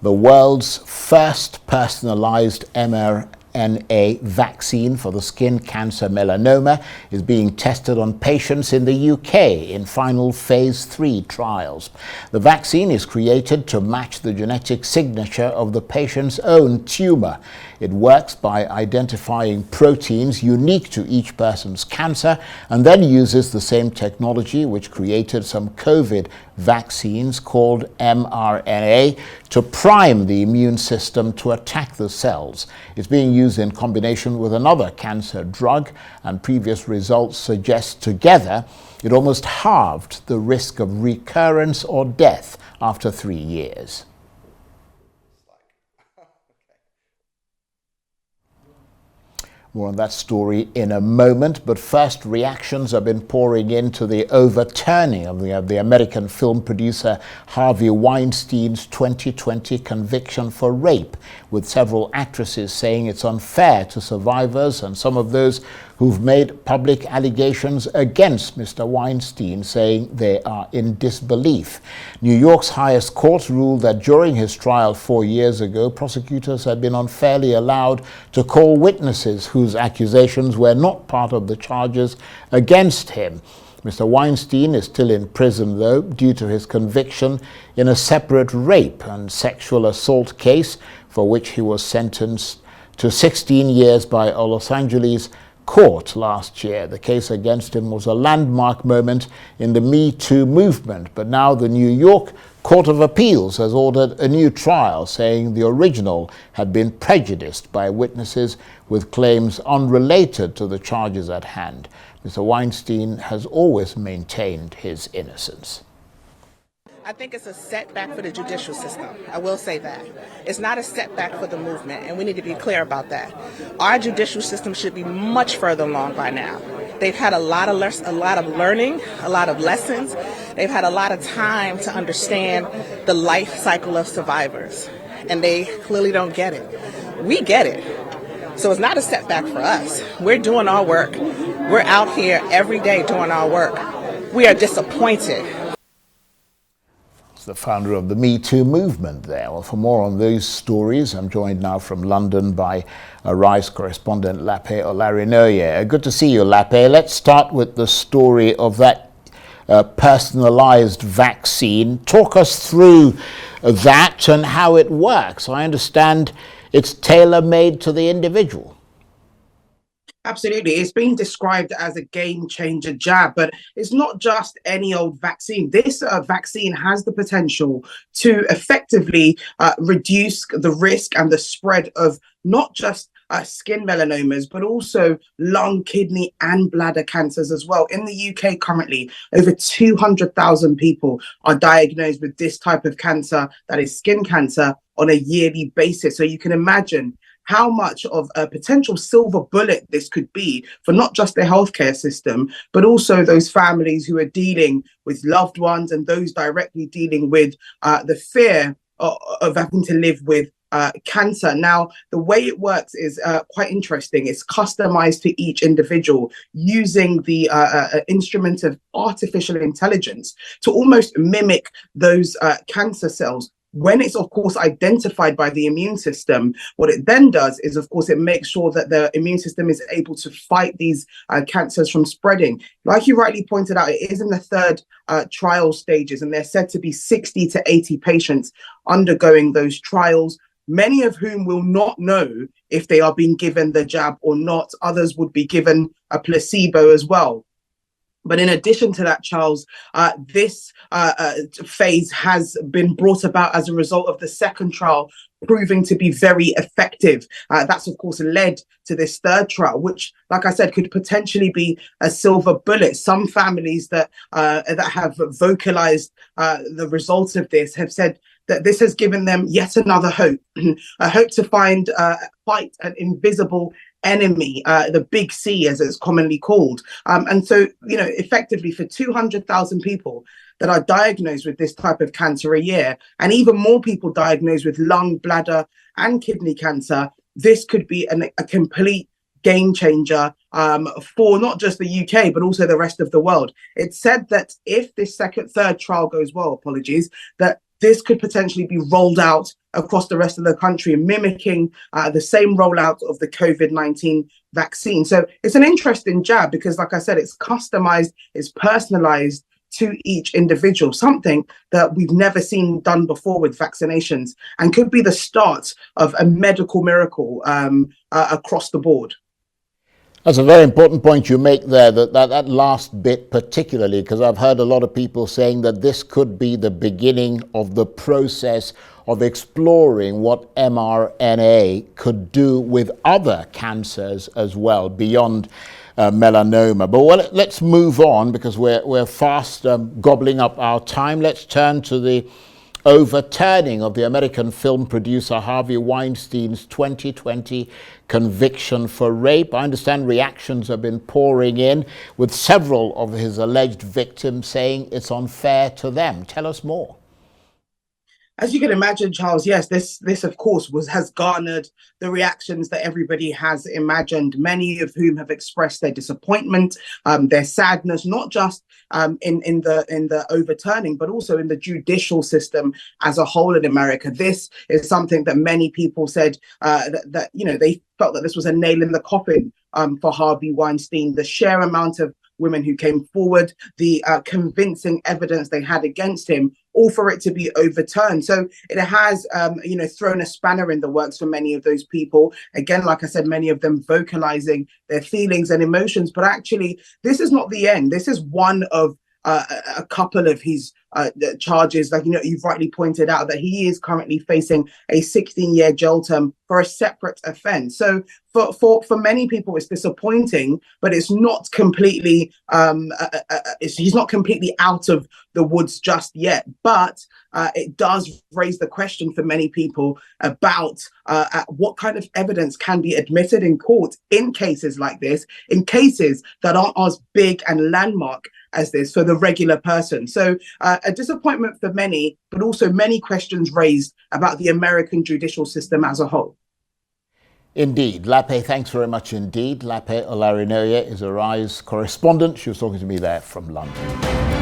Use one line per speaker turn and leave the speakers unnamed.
The world's first personalized mRNA vaccine for the skin cancer melanoma is being tested on patients in the UK in final phase 3 trials. The vaccine is created to match the genetic signature of the patient's own tumor. It works by identifying proteins unique to each person's cancer and then uses the same technology which created some COVID vaccines called mRNA to prime the immune system to attack the cells. It's being used in combination with another cancer drug, and previous results suggest together it almost halved the risk of recurrence or death after 3 years. More on that story in a moment, but first, reactions have been pouring into the overturning of the American film producer Harvey Weinstein's 2020 conviction for rape, with several actresses saying it's unfair to survivors and some of those who've made public allegations against Mr. Weinstein, saying they are in disbelief. New York's highest court ruled that during his trial 4 years ago, prosecutors had been unfairly allowed to call witnesses whose accusations were not part of the charges against him. Mr. Weinstein is still in prison, though, due to his conviction in a separate rape and sexual assault case for which he was sentenced to 16 years by a Los Angeles court last year. The case against him was a landmark moment in the Metoo movement, but now the New York Court of Appeals has ordered a new trial, saying the original had been prejudiced by witnesses with claims unrelated to the charges at hand. Mr. Weinstein has always maintained his innocence.
I think it's a setback for the judicial system. I will say that. It's not a setback for the movement, and we need to be clear about that. Our judicial system should be much further along by now. They've had a lot of learning, a lot of lessons. They've had a lot of time to understand the life cycle of survivors, and they clearly don't get it. We get it. So it's not a setback for us. We're doing our work. We're out here every day doing our work. We are disappointed.
The founder of the Me Too movement there. Well, for more on those stories, I'm joined now from London by Arise correspondent Lape Olarinlola. Good to see you, Lape. Let's start with the story of that personalized vaccine. Talk us through that and how it works. I understand it's tailor-made to the individual.
Absolutely. It's been described as a game-changer jab, but it's not just any old vaccine. This vaccine has the potential to effectively reduce the risk and the spread of not just skin melanomas, but also lung, kidney and bladder cancers as well. In the UK currently, over 200,000 people are diagnosed with this type of cancer, that is skin cancer, on a yearly basis. So you can imagine how much of a potential silver bullet this could be for not just the healthcare system, but also those families who are dealing with loved ones and those directly dealing with the fear of having to live with cancer. Now, the way it works is quite interesting. It's customized to each individual using the instrument of artificial intelligence to almost mimic those cancer cells. When it's, of course, identified by the immune system, what it then does is, of course, it makes sure that the immune system is able to fight these cancers from spreading. Like you rightly pointed out, it is in the third trial stages, and there's said to be 60 to 80 patients undergoing those trials, many of whom will not know if they are being given the jab or not. Others would be given a placebo as well. But in addition to that, Charles, this phase has been brought about as a result of the second trial proving to be very effective. That's, of course, led to this third trial, which, like I said, could potentially be a silver bullet. Some families that have vocalized the results of this have said that this has given them yet another hope, a hope to fight an invisible enemy, the big C, as it's commonly called. And so, effectively for 200,000 people that are diagnosed with this type of cancer a year, and even more people diagnosed with lung, bladder and kidney cancer, this could be a complete game changer for not just the UK, but also the rest of the world. It's said that if this third trial goes well, that this could potentially be rolled out across the rest of the country, mimicking the same rollout of the COVID-19 vaccine. So it's an interesting jab because, like I said, it's customized, it's personalized to each individual, something that we've never seen done before with vaccinations, and could be the start of a medical miracle across the board.
That's a very important point you make there, that last bit particularly, because I've heard a lot of people saying that this could be the beginning of the process of exploring what mRNA could do with other cancers as well, beyond melanoma. But let's move on, because we're fast gobbling up our time. Let's turn to the overturning of the American film producer Harvey Weinstein's 2020 conviction for rape. I understand reactions have been pouring in, with several of his alleged victims saying it's unfair to them. Tell us more.
As you can imagine, Charles, yes, this of course has garnered the reactions that everybody has imagined, many of whom have expressed their disappointment, their sadness, not just in the overturning, but also in the judicial system as a whole in America. This is something that many people said that they felt that this was a nail in the coffin for Harvey Weinstein. The sheer amount of women who came forward, the convincing evidence they had against him, all for it to be overturned. So it has, thrown a spanner in the works for many of those people. Again, like I said, many of them vocalizing their feelings and emotions. But actually, this is not the end. This is one of a couple of his charges. Like, you've rightly pointed out that he is currently facing a 16-year jail term for a separate offense. So for many people, it's disappointing, but it's not completely, he's not completely out of the woods just yet. But it does raise the question for many people about what kind of evidence can be admitted in court in cases like this, in cases that aren't as big and landmark as this for the regular person. So a disappointment for many, but also many questions raised about the American judicial system as a whole.
Indeed. Lape, thanks very much indeed. Lape Olarinlola is Arise correspondent. She was talking to me there from London.